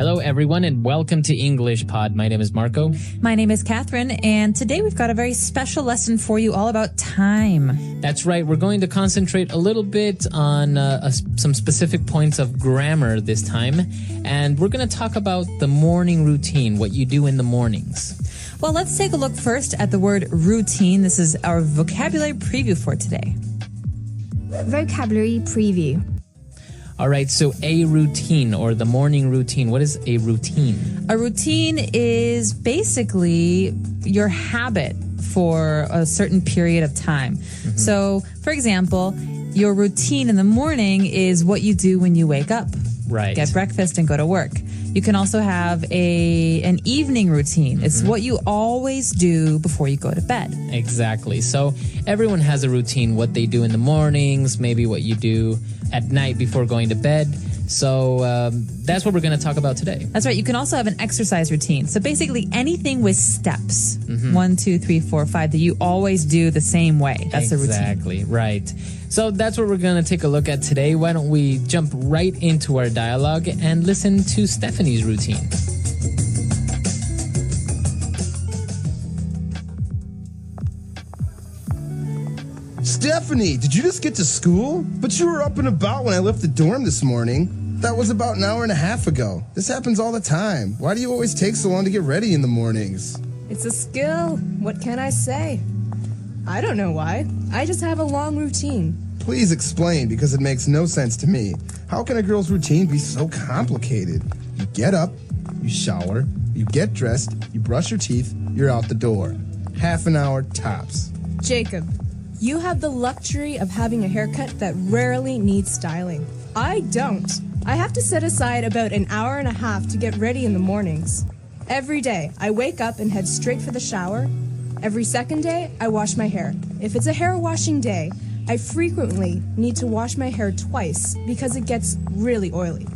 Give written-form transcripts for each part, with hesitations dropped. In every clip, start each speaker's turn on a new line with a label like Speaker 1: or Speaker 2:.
Speaker 1: Hello, everyone, and welcome to English Pod. My name is Marco.
Speaker 2: My name is Catherine, and today we've got a very special lesson for you all about time.
Speaker 1: That's right. We're going to concentrate a little bit on some specific points of grammar this time, and we're going to talk about the morning routine, what you do in the mornings.
Speaker 2: Well, let's take a look first at the word routine. This is our vocabulary preview for today.
Speaker 3: Vocabulary preview.
Speaker 1: All right, so a routine or the morning routine. What is a routine?
Speaker 2: A routine is basically your habit for a certain period of time. Mm-hmm. So, for example, your routine in the morning is what you do when you wake up.
Speaker 1: Right.
Speaker 2: Get breakfast and go to work. You can also have an evening routine. Mm-hmm. It's what you always do before you go to bed.
Speaker 1: Exactly. So everyone has a routine, what they do in the mornings, maybe what you do at night before going to bed. So that's what we're going to talk about today.
Speaker 2: That's right. You can also have an exercise routine. So basically anything with steps, 1, 2, 3, 4, 5, that you always do the same way. That's the routine.
Speaker 1: Exactly, right. So that's what we're going to take a look at today. Why don't we jump right into our dialogue and listen to Stephanie's routine.
Speaker 4: Stephanie, did you just get to school? But you were up and about when I left the dorm this morning. That was about an hour and a half ago. This happens all the time. Why do you always take so long to get ready in the mornings?
Speaker 5: It's a skill. What can I say? I don't know why. I just have a long routine.
Speaker 4: Please explain, because it makes no sense to me. How can a girl's routine be so complicated? You get up, you shower, you get dressed, you brush your teeth, you're out the door. Half an hour tops.
Speaker 5: Jacob, you have the luxury of having a haircut that rarely needs styling. I don't. I have to set aside about an hour and a half to get ready in the mornings. Every day, I wake up and head straight for the shower. Every second day, I wash my hair. If it's a hair washing day, I frequently need to wash my hair twice because it gets really oily.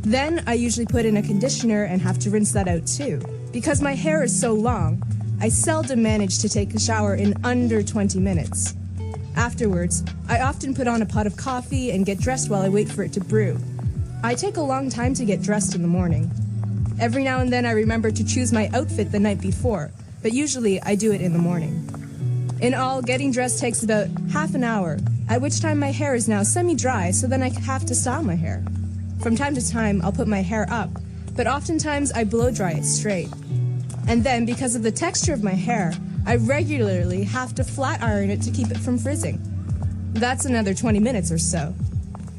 Speaker 5: Then I usually put in a conditioner and have to rinse that out too. Because my hair is so long, I seldom manage to take a shower in under 20 minutes. Afterwards, I often put on a pot of coffee and get dressed while I wait for it to brew. I take a long time to get dressed in the morning. Every now and then I remember to choose my outfit the night before, but usually I do it in the morning. In all, getting dressed takes about half an hour, at which time my hair is now semi-dry, so then I have to style my hair. From time to time, I'll put my hair up, but oftentimes I blow dry it straight. And then, because of the texture of my hair, I regularly have to flat iron it to keep it from frizzing. That's another 20 minutes or so.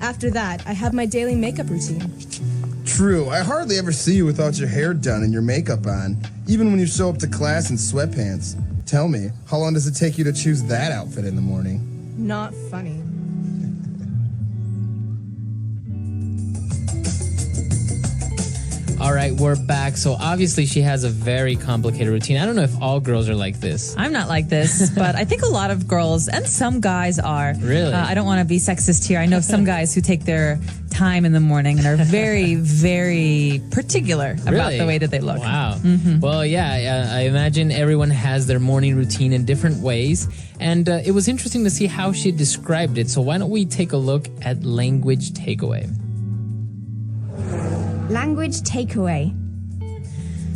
Speaker 5: After that, I have my daily makeup routine.
Speaker 4: True, I hardly ever see you without your hair done and your makeup on, even when you show up to class in sweatpants. Tell me, how long does it take you to choose that outfit in the morning?
Speaker 5: Not funny.
Speaker 1: All right, we're back. So obviously she has a very complicated routine. I don't know if all girls are like this.
Speaker 2: I'm not like this, but I think a lot of girls and some guys are.
Speaker 1: Really?
Speaker 2: I don't want to be sexist here. I know some guys who take their time in the morning and are very, very particular about the way that they look.
Speaker 1: Wow. Mm-hmm. Well, yeah, I imagine everyone has their morning routine in different ways. And it was interesting to see how she described it. So why don't we take a look at language takeaway?
Speaker 3: Language takeaway.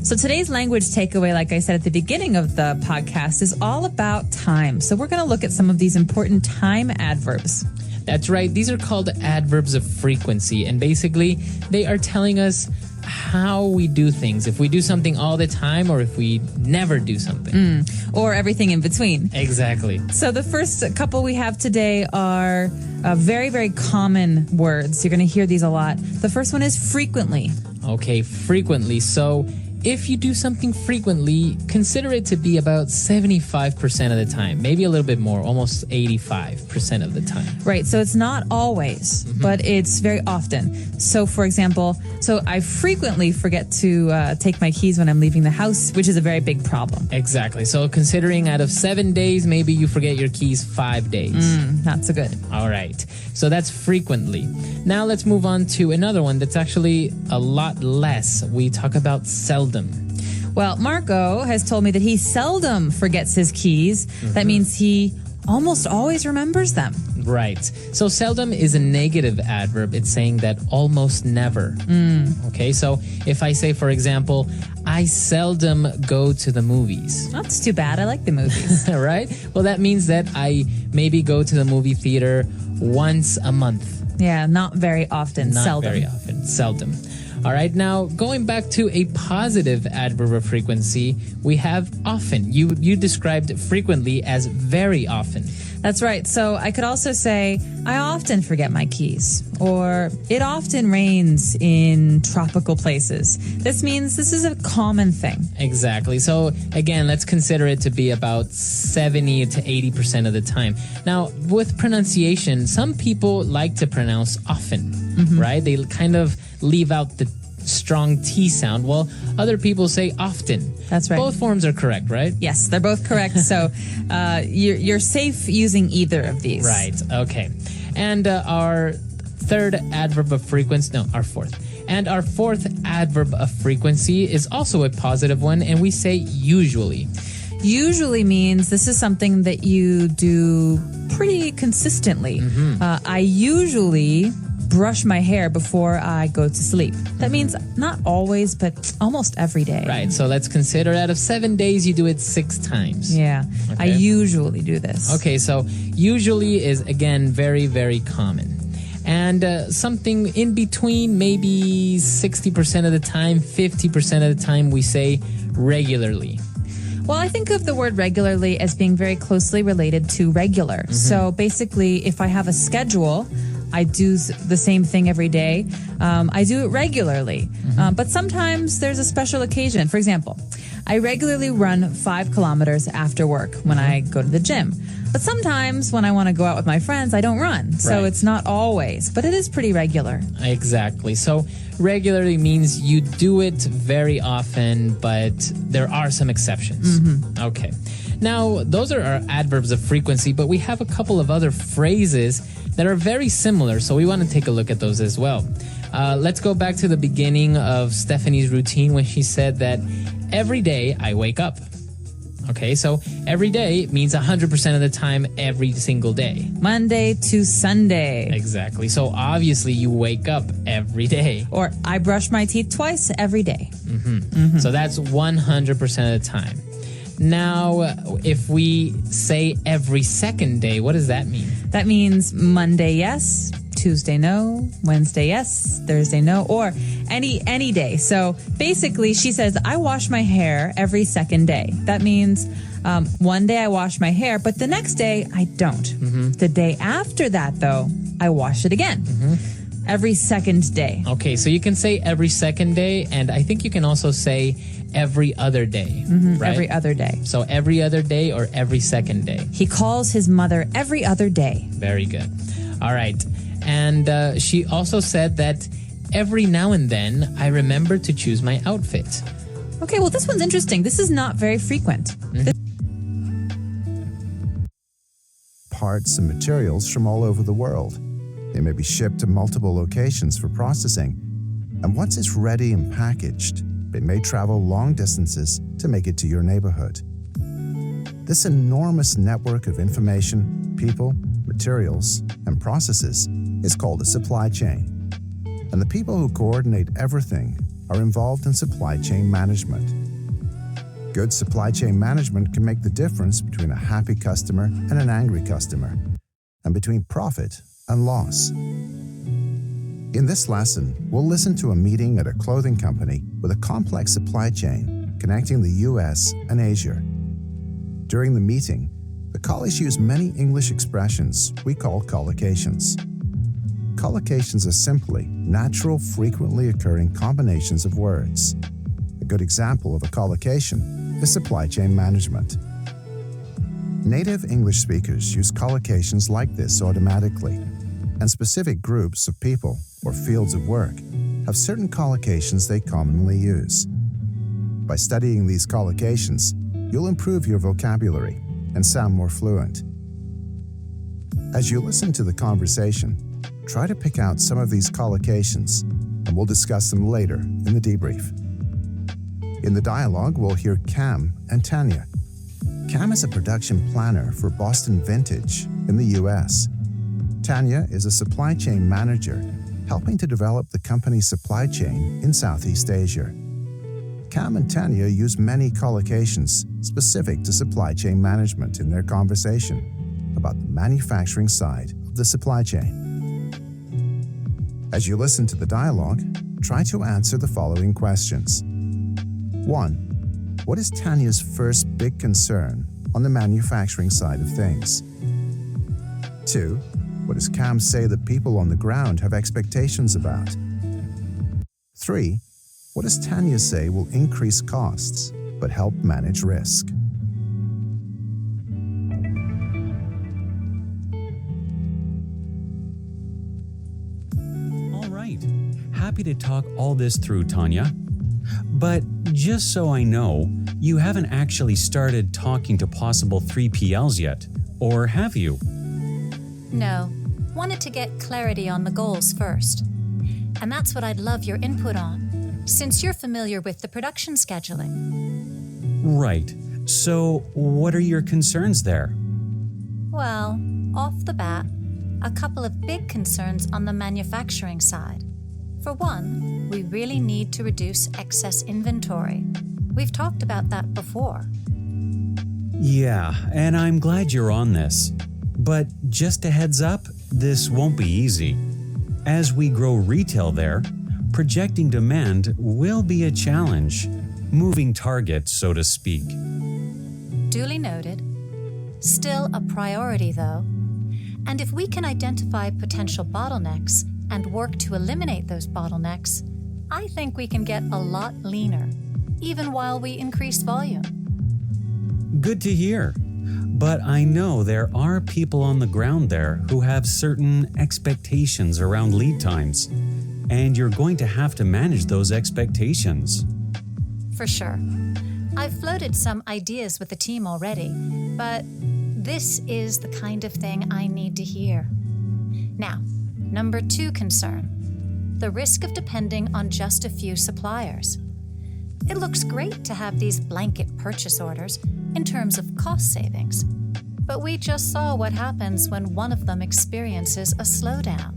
Speaker 2: So today's language takeaway, like I said at the beginning of the podcast, is all about time. So we're going to look at some of these important time adverbs.
Speaker 1: That's right. These are called adverbs of frequency. And basically, they are telling us how we do things. If we do something all the time or if we never do something.
Speaker 2: Or everything in between.
Speaker 1: Exactly.
Speaker 2: So the first couple we have today are very, very common words. You're going to hear these a lot. The first one is frequently.
Speaker 1: Okay, frequently. So if you do something frequently, consider it to be about 75% of the time, maybe a little bit more, almost 85% of the time.
Speaker 2: Right. So it's not always, but it's very often. So, for example, I frequently forget to take my keys when I'm leaving the house, which is a very big problem.
Speaker 1: Exactly. So considering out of 7 days, maybe you forget your keys 5 days.
Speaker 2: Not so good.
Speaker 1: All right. So that's frequently. Now let's move on to another one that's actually a lot less. We talk about seldom.
Speaker 2: Well, Marco has told me that he seldom forgets his keys. That means he almost always remembers them.
Speaker 1: Right. So seldom is a negative adverb. It's saying that almost never. Okay, so if I say, for example, I seldom go to the movies.
Speaker 2: That's too bad. I like the movies.
Speaker 1: Right? Well, that means that I maybe go to the movie theater once a month.
Speaker 2: Yeah, not very often.
Speaker 1: Not
Speaker 2: seldom.
Speaker 1: very often. Seldom. All right, now going back to a positive adverb of frequency, we have often. You described frequently as very often.
Speaker 2: That's right. So I could also say, I often forget my keys, or it often rains in tropical places. This means this is a common thing.
Speaker 1: Exactly. So again, let's consider it to be about 70 to 80% of the time. Now, with pronunciation, some people like to pronounce often, right? They kind of leave out the strong T sound, while other people say often.
Speaker 2: That's right.
Speaker 1: Both forms are correct, right?
Speaker 2: Yes, they're both correct. So you're safe using either of these.
Speaker 1: Right. Okay. And our third adverb of frequency, no, our fourth. And our fourth adverb of frequency is also a positive one, and we say usually.
Speaker 2: Usually means this is something that you do pretty consistently. I usually brush my hair before I go to sleep. That means not always, but almost every day.
Speaker 1: Right. So let's consider out of 7 days, you do it 6 times.
Speaker 2: Yeah. I
Speaker 1: Okay.
Speaker 2: usually do this.
Speaker 1: Okay. So usually is, again, very, very common. And something in between, maybe 60% of the time, 50% of the time, we say regularly.
Speaker 2: Well, I think of the word regularly as being very closely related to regular. So basically, if I have a schedule, I do the same thing every day. I do it regularly. But sometimes there's a special occasion. For example, I regularly run 5 kilometers after work when I go to the gym. But sometimes when I want to go out with my friends, I don't run. So
Speaker 1: Right.
Speaker 2: it's not always, but it is pretty regular.
Speaker 1: Exactly. So regularly means you do it very often, but there are some exceptions. Okay. Now, those are our adverbs of frequency, but we have a couple of other phrases that are very similar, so we want to take a look at those as well. Let's go back to the beginning of Stephanie's routine when she said that every day I wake up. Okay, so every day means 100% of the time, every single day.
Speaker 2: Monday to Sunday.
Speaker 1: Exactly. So obviously you wake up every day.
Speaker 2: Or I brush my teeth twice every day.
Speaker 1: So that's 100% of the time. Now, if we say every second day, what does that mean?
Speaker 2: That means Monday, yes. Tuesday, no. Wednesday, yes. Thursday, no. Or any day. So basically, she says, I wash my hair every second day. That means one day I wash my hair, but the next day I don't. The day after that, though, I wash it again. Every second day.
Speaker 1: Okay, so you can say every second day, and I think you can also say every other day, right?
Speaker 2: Every other day.
Speaker 1: So every other day or every second day.
Speaker 2: He calls his mother every other day.
Speaker 1: Very good. All right. And she also said that every now and then I remember to choose my outfit.
Speaker 2: Okay, well, this one's interesting. This is not very frequent.
Speaker 6: Parts and materials from all over the world. They may be shipped to multiple locations for processing, and once it's ready and packaged, it may travel long distances to make it to your neighborhood. This enormous network of information, people, materials, and processes is called a supply chain. And the people who coordinate everything are involved in supply chain management. Good supply chain management can make the difference between a happy customer and an angry customer, and between profit and loss. In this lesson, we'll listen to a meeting at a clothing company with a complex supply chain connecting the US and Asia. During the meeting, the colleagues use many English expressions we call collocations. Collocations are simply natural, frequently occurring combinations of words. A good example of a collocation is supply chain management. Native English speakers use collocations like this automatically, and specific groups of people or fields of work have certain collocations they commonly use. By studying these collocations, you'll improve your vocabulary and sound more fluent. As you listen to the conversation, try to pick out some of these collocations, and we'll discuss them later in the debrief. In the dialogue, we'll hear Cam and Tanya. Cam is a production planner for Boston Vintage in the US. Tanya is a supply chain manager helping to develop the company's supply chain in Southeast Asia. Cam and Tanya use many collocations specific to supply chain management in their conversation about the manufacturing side of the supply chain. As you listen to the dialogue, try to answer the following questions. 1. What is Tanya's first big concern on the manufacturing side of things? 2. What does Cam say that people on the ground have expectations about? 3. What does Tanya say will increase costs but help manage risk?
Speaker 7: All right. Happy to talk all this through, Tanya. But just so I know, you haven't actually started talking to possible 3PLs yet, or have you?
Speaker 8: No. Wanted to get clarity on the goals first. And that's what I'd love your input on, since you're familiar with the production scheduling.
Speaker 7: Right. So, what are your concerns there?
Speaker 8: Well, off the bat, a couple of big concerns on the manufacturing side. For one, we really need to reduce excess inventory. We've talked about that before.
Speaker 7: Yeah, and I'm glad you're on this. But just a heads up, this won't be easy. As we grow retail there, projecting demand will be a challenge. Moving targets, so to speak.
Speaker 8: Duly noted. Still a priority, though. And if we can identify potential bottlenecks and work to eliminate those bottlenecks, I think we can get a lot leaner, even while we increase volume.
Speaker 7: Good to hear. But I know there are people on the ground there who have certain expectations around lead times, and you're going to have to manage those expectations.
Speaker 8: For sure. I've floated some ideas with the team already, but this is the kind of thing I need to hear. Now, number 2 concern: the risk of depending on just a few suppliers. It looks great to have these blanket purchase orders in terms of cost savings, but we just saw what happens when one of them experiences a slowdown.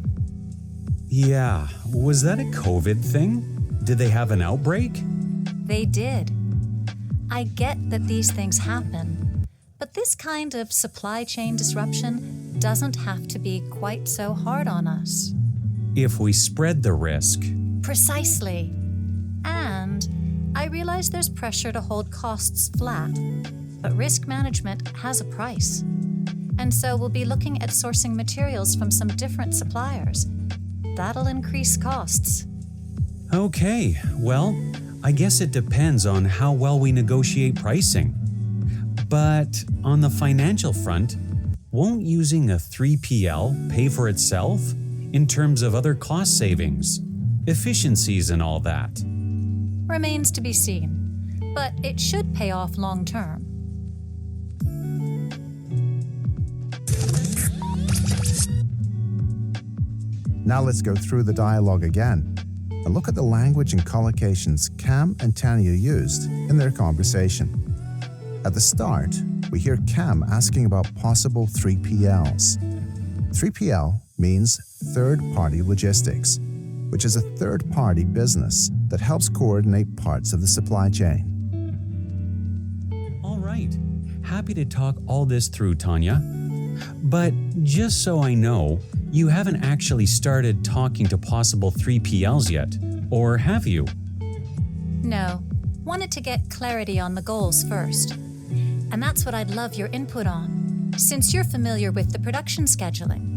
Speaker 7: Yeah, was that a COVID thing? Did they have an outbreak?
Speaker 8: They did. I get that these things happen, but this kind of supply chain disruption doesn't have to be quite so hard on us.
Speaker 7: If we spread the risk.
Speaker 8: Precisely. And I realize there's pressure to hold costs flat, but risk management has a price. And so we'll be looking at sourcing materials from some different suppliers. That'll increase costs.
Speaker 7: Okay, well, I guess it depends on how well we negotiate pricing. But on the financial front, won't using a 3PL pay for itself in terms of other cost savings, efficiencies and all that?
Speaker 8: Remains to be seen, but it should pay off long term.
Speaker 6: Now let's go through the dialogue again and look at the language and collocations Cam and Tanya used in their conversation. At the start, we hear Cam asking about possible 3PLs. 3PL means third-party logistics, which is a third-party business that helps coordinate parts of the supply chain.
Speaker 7: All right. Happy to talk all this through, Tanya. But just so I know, you haven't actually started talking to possible 3PLs yet, or have you?
Speaker 8: No. Wanted to get clarity on the goals first. And that's what I'd love your input on, since you're familiar with the production scheduling.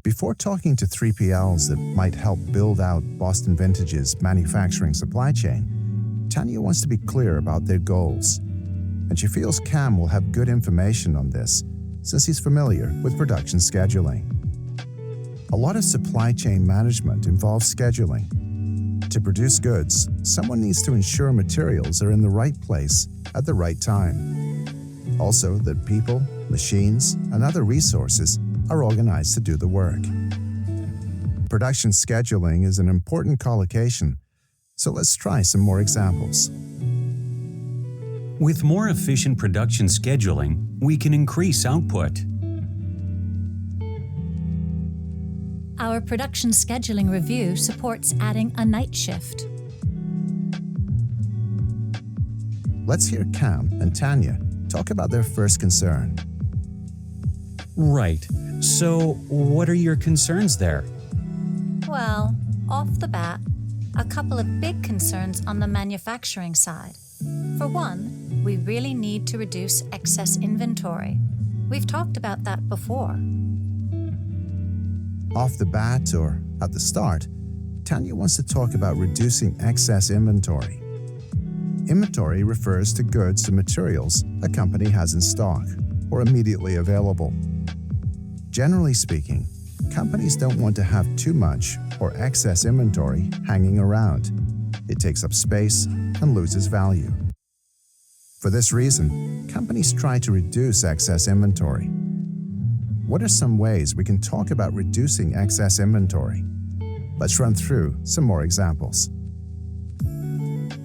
Speaker 6: Before talking to 3PLs that might help build out Boston Vintage's manufacturing supply chain, Tanya wants to be clear about their goals. And she feels Cam will have good information on this since he's familiar with production scheduling. A lot of supply chain management involves scheduling. To produce goods, someone needs to ensure materials are in the right place at the right time. Also, that people, machines, and other resources are organized to do the work. Production scheduling is an important collocation, so let's try some more examples.
Speaker 7: With more efficient production scheduling, we can increase output.
Speaker 8: Our production scheduling review supports adding a night shift.
Speaker 6: Let's hear Cam and Tanya talk about their first concern.
Speaker 7: Right. So, what are your concerns there?
Speaker 8: Well, off the bat, a couple of big concerns on the manufacturing side. For one, we really need to reduce excess inventory. We've talked about that before.
Speaker 6: Off the bat or at the start, Tanya wants to talk about reducing excess inventory. Inventory refers to goods and materials a company has in stock or immediately available. Generally speaking, companies don't want to have too much or excess inventory hanging around. It takes up space and loses value. For this reason, companies try to reduce excess inventory. What are some ways we can talk about reducing excess inventory? Let's run through some more examples.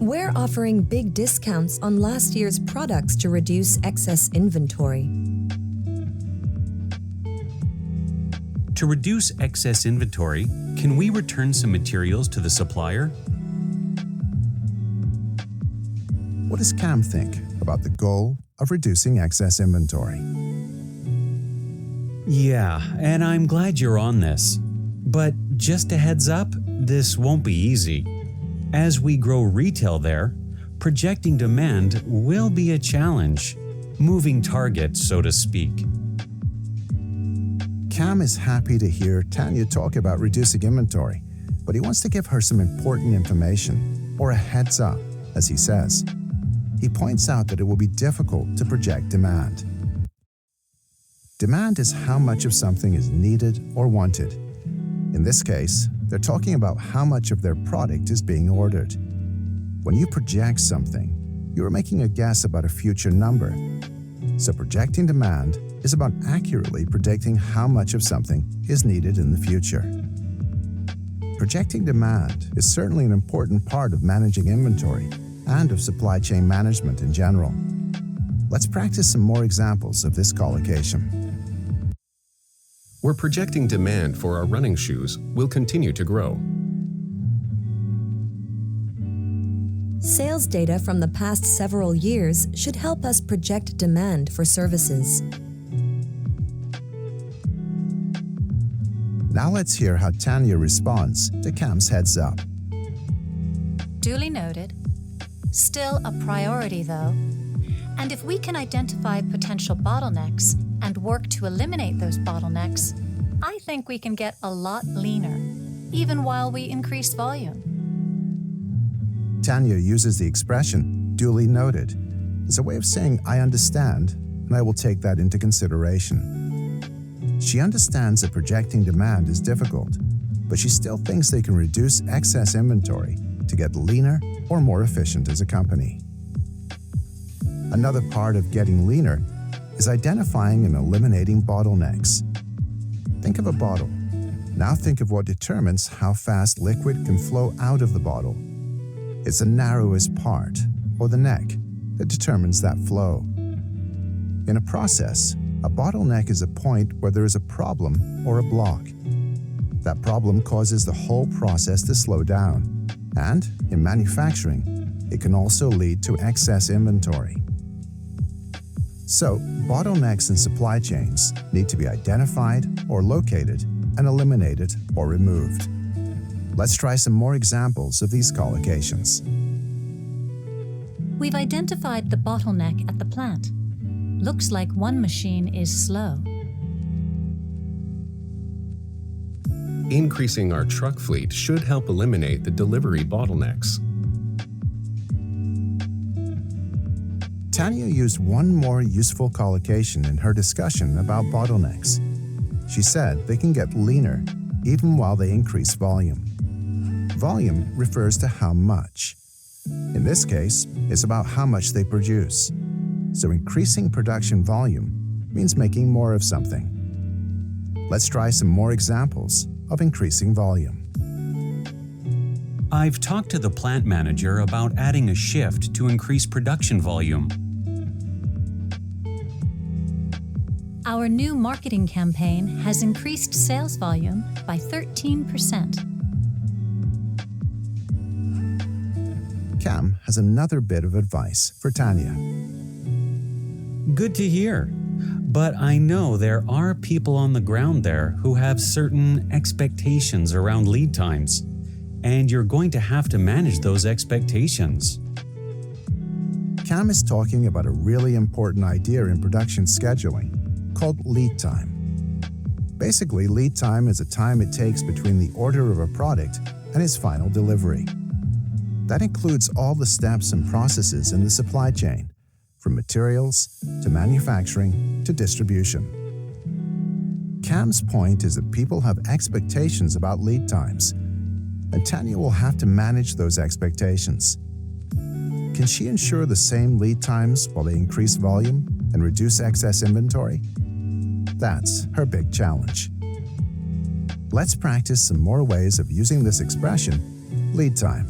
Speaker 9: We're offering big discounts on last year's products to reduce excess inventory.
Speaker 7: To reduce excess inventory, can we return some materials to the supplier?
Speaker 6: What does Cam think about the goal of reducing excess inventory?
Speaker 7: Yeah, and I'm glad you're on this. But just a heads up, this won't be easy. As we grow retail there, projecting demand will be a challenge, moving target, so to speak.
Speaker 6: Cam is happy to hear Tanya talk about reducing inventory, but he wants to give her some important information, or a heads up, as he says. He points out that it will be difficult to project demand. Demand is how much of something is needed or wanted. In this case, they're talking about how much of their product is being ordered. When you project something, you are making a guess about a future number. So projecting demand is about accurately predicting how much of something is needed in the future. Projecting demand is certainly an important part of managing inventory and of supply chain management in general. Let's practice some more examples of this collocation.
Speaker 10: We're projecting demand for our running shoes will continue to grow.
Speaker 9: Sales data from the past several years should help us project demand for services.
Speaker 6: Now let's hear how Tanya responds to Cam's heads up.
Speaker 8: Duly noted. Still a priority, though. And if we can identify potential bottlenecks and work to eliminate those bottlenecks, I think we can get a lot leaner, even while we increase volume.
Speaker 6: Tanya uses the expression duly noted as a way of saying I understand and I will take that into consideration. She understands that projecting demand is difficult, but she still thinks they can reduce excess inventory to get leaner or more efficient as a company. Another part of getting leaner is identifying and eliminating bottlenecks. Think of a bottle. Now think of what determines how fast liquid can flow out of the bottle. It's the narrowest part, or the neck, that determines that flow. In a process, a bottleneck is a point where there is a problem or a block. That problem causes the whole process to slow down, and in manufacturing, it can also lead to excess inventory. So, bottlenecks in supply chains need to be identified or located and eliminated or removed. Let's try some more examples of these collocations.
Speaker 8: We've identified the bottleneck at the plant. Looks like one machine is slow.
Speaker 10: Increasing our truck fleet should help eliminate the delivery bottlenecks.
Speaker 6: Tanya used one more useful collocation in her discussion about bottlenecks. She said they can get leaner even while they increase volume. Volume refers to how much. In this case, it's about how much they produce. So increasing production volume means making more of something. Let's try some more examples of increasing volume.
Speaker 7: I've talked to the plant manager about adding a shift to increase production volume.
Speaker 8: Our new marketing campaign has increased sales volume by 13%.
Speaker 6: Cam has another bit of advice for Tanya.
Speaker 7: Good to hear. But I know there are people on the ground there who have certain expectations around lead times, and you're going to have to manage those expectations.
Speaker 6: Cam is talking about a really important idea in production scheduling called lead time. Basically, lead time is the time it takes between the order of a product and its final delivery. That includes all the steps and processes in the supply chain, from materials to manufacturing to distribution. Cam's point is that people have expectations about lead times, and Tanya will have to manage those expectations. Can she ensure the same lead times while they increase volume and reduce excess inventory? That's her big challenge. Let's practice some more ways of using this expression, lead time.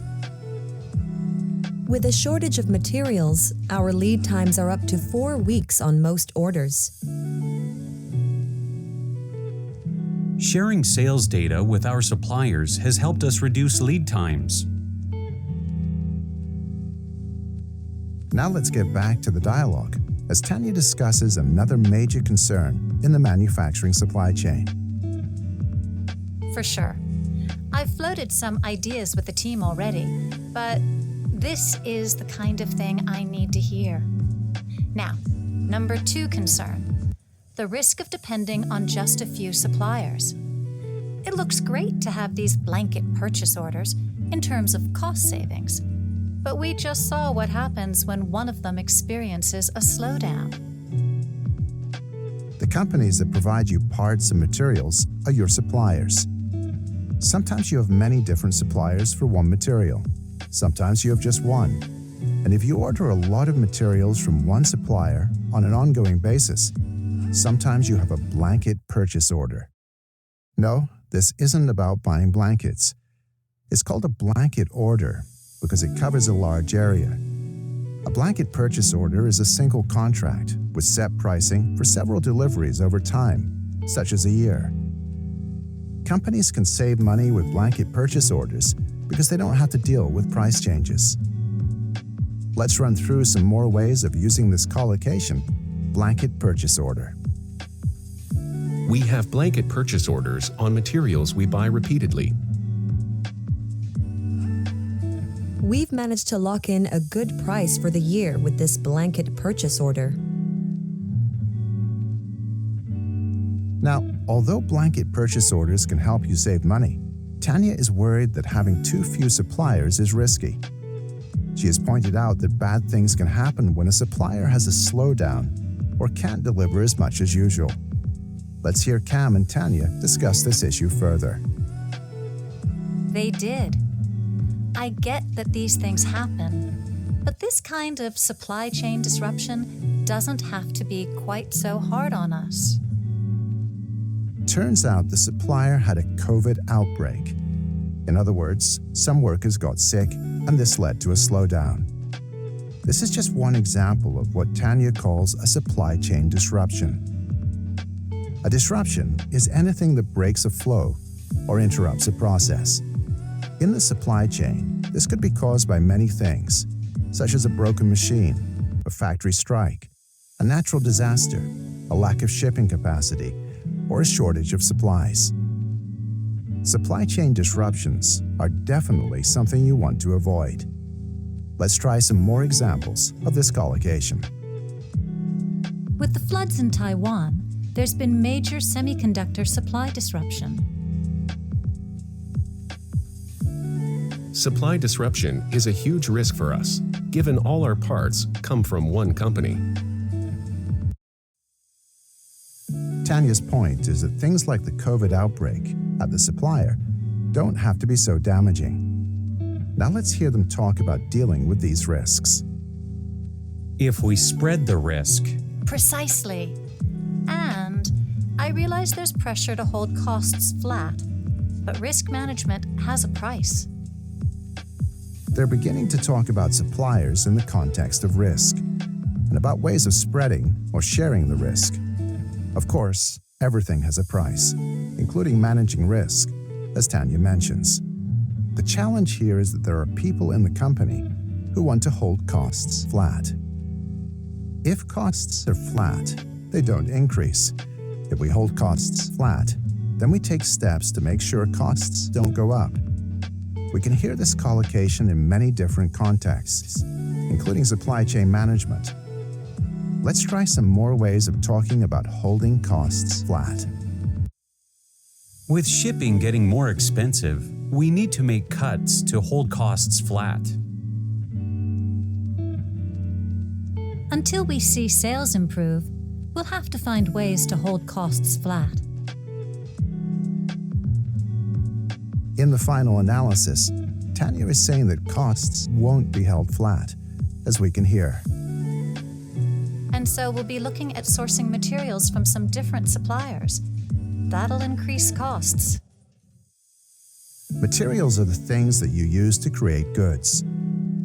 Speaker 9: With a shortage of materials, our lead times are up to 4 weeks on most orders.
Speaker 7: Sharing sales data with our suppliers has helped us reduce lead times.
Speaker 6: Now let's get back to the dialogue as Tanya discusses another major concern in the manufacturing supply chain.
Speaker 8: For sure. I've floated some ideas with the team already, but this is the kind of thing I need to hear. Now, number 2 concern, the risk of depending on just a few suppliers. It looks great to have these blanket purchase orders in terms of cost savings, but we just saw what happens when one of them experiences a slowdown.
Speaker 6: The companies that provide you parts and materials are your suppliers. Sometimes you have many different suppliers for one material. Sometimes you have just one. And if you order a lot of materials from one supplier on an ongoing basis, sometimes you have a blanket purchase order. No, this isn't about buying blankets. It's called a blanket order because it covers a large area. A blanket purchase order is a single contract with set pricing for several deliveries over time, such as a year. Companies can save money with blanket purchase orders because they don't have to deal with price changes. Let's run through some more ways of using this collocation, blanket purchase order.
Speaker 10: We have blanket purchase orders on materials we buy repeatedly.
Speaker 9: We've managed to lock in a good price for the year with this blanket purchase order.
Speaker 6: Now, although blanket purchase orders can help you save money, Tanya is worried that having too few suppliers is risky. She has pointed out that bad things can happen when a supplier has a slowdown or can't deliver as much as usual. Let's hear Cam and Tanya discuss this issue further.
Speaker 8: They did. I get that these things happen, but this kind of supply chain disruption doesn't have to be quite so hard on us.
Speaker 6: Turns out the supplier had a COVID outbreak. In other words, some workers got sick, and this led to a slowdown. This is just one example of what Tanya calls a supply chain disruption. A disruption is anything that breaks a flow or interrupts a process. In the supply chain, this could be caused by many things, such as a broken machine, a factory strike, a natural disaster, a lack of shipping capacity, or a shortage of supplies. Supply chain disruptions are definitely something you want to avoid. Let's try some more examples of this collocation.
Speaker 8: With the floods in Taiwan, there's been major semiconductor supply disruption.
Speaker 10: Supply disruption is a huge risk for us, given all our parts come from one company.
Speaker 6: Tanya's point is that things like the COVID outbreak at the supplier don't have to be so damaging. Now let's hear them talk about dealing with these risks.
Speaker 7: If we spread the risk,
Speaker 8: Precisely. And I realize there's pressure to hold costs flat, but risk management has a price.
Speaker 6: They're beginning to talk about suppliers in the context of risk and about ways of spreading or sharing the risk. Of course, everything has a price, including managing risk, as Tanya mentions. The challenge here is that there are people in the company who want to hold costs flat. If costs are flat, they don't increase. If we hold costs flat, then we take steps to make sure costs don't go up. We can hear this collocation in many different contexts, including supply chain management. Let's try some more ways of talking about holding costs flat.
Speaker 7: With shipping getting more expensive, we need to make cuts to hold costs flat.
Speaker 8: Until we see sales improve, we'll have to find ways to hold costs flat.
Speaker 6: In the final analysis, Tanya is saying that costs won't be held flat, as we can hear.
Speaker 8: And so we'll be looking at sourcing materials from some different suppliers. That'll increase costs.
Speaker 6: Materials are the things that you use to create goods.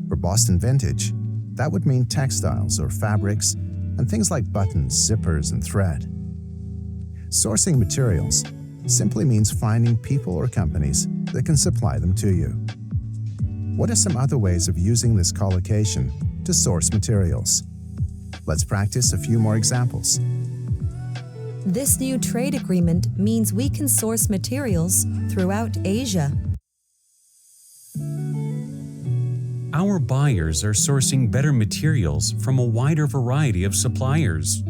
Speaker 6: For Boston Vintage, that would mean textiles or fabrics and things like buttons, zippers, and thread. Sourcing materials simply means finding people or companies that can supply them to you. What are some other ways of using this collocation to source materials? Let's practice a few more examples.
Speaker 9: This new trade agreement means we can source materials throughout Asia.
Speaker 7: Our buyers are sourcing better materials from a wider variety of suppliers.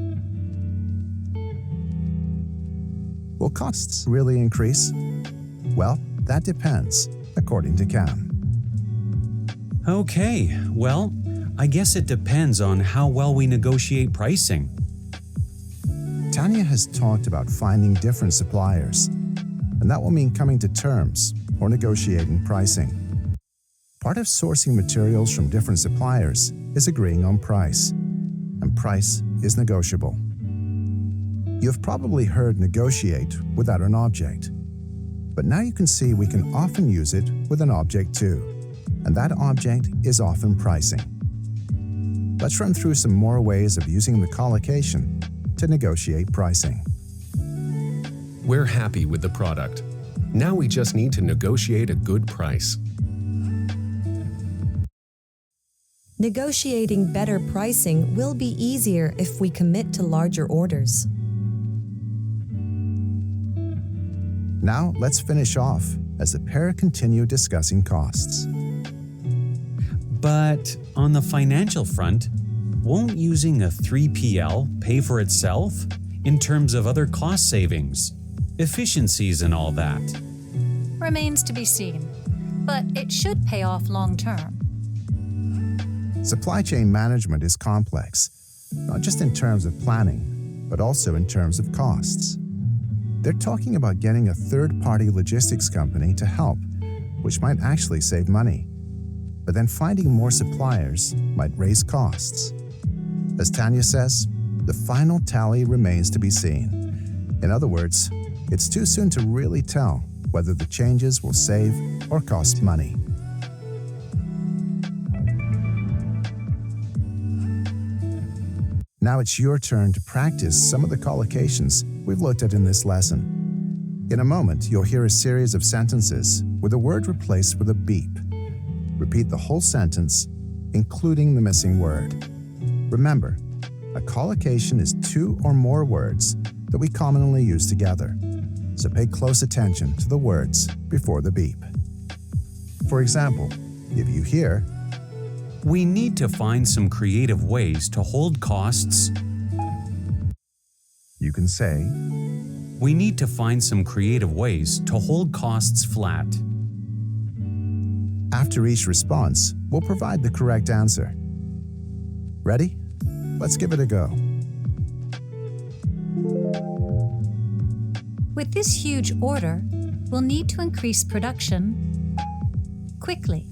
Speaker 6: Will costs really increase? Well, that depends, according to Cam.
Speaker 7: Okay, well, I guess it depends on how well we negotiate pricing.
Speaker 6: Tanya has talked about finding different suppliers, and that will mean coming to terms or negotiating pricing. Part of sourcing materials from different suppliers is agreeing on price, and price is negotiable. You've probably heard negotiate without an object, but now you can see we can often use it with an object too, and that object is often pricing. Let's run through some more ways of using the collocation to negotiate pricing.
Speaker 10: We're happy with the product. Now we just need to negotiate a good price.
Speaker 9: Negotiating better pricing will be easier if we commit to larger orders.
Speaker 6: Now let's finish off as the pair continue discussing costs.
Speaker 7: But on the financial front, won't using a 3PL pay for itself in terms of other cost savings, efficiencies, and all that?
Speaker 8: Remains to be seen, but it should pay off long term.
Speaker 6: Supply chain management is complex, not just in terms of planning, but also in terms of costs. They're talking about getting a third-party logistics company to help, which might actually save money. But then finding more suppliers might raise costs. As Tanya says, the final tally remains to be seen. In other words, it's too soon to really tell whether the changes will save or cost money. Now it's your turn to practice some of the collocations we've looked at in this lesson. In a moment, you'll hear a series of sentences with a word replaced with a beep. Repeat the whole sentence, including the missing word. Remember, a collocation is two or more words that we commonly use together, so pay close attention to the words before the beep. For example, if you hear,
Speaker 7: We need to find some creative ways to hold costs.
Speaker 6: you can say,
Speaker 7: We need to find some creative ways to hold costs flat.
Speaker 6: after each response, we'll provide the correct answer. Ready? Let's give it a go.
Speaker 8: With this huge order, we'll need to increase production quickly.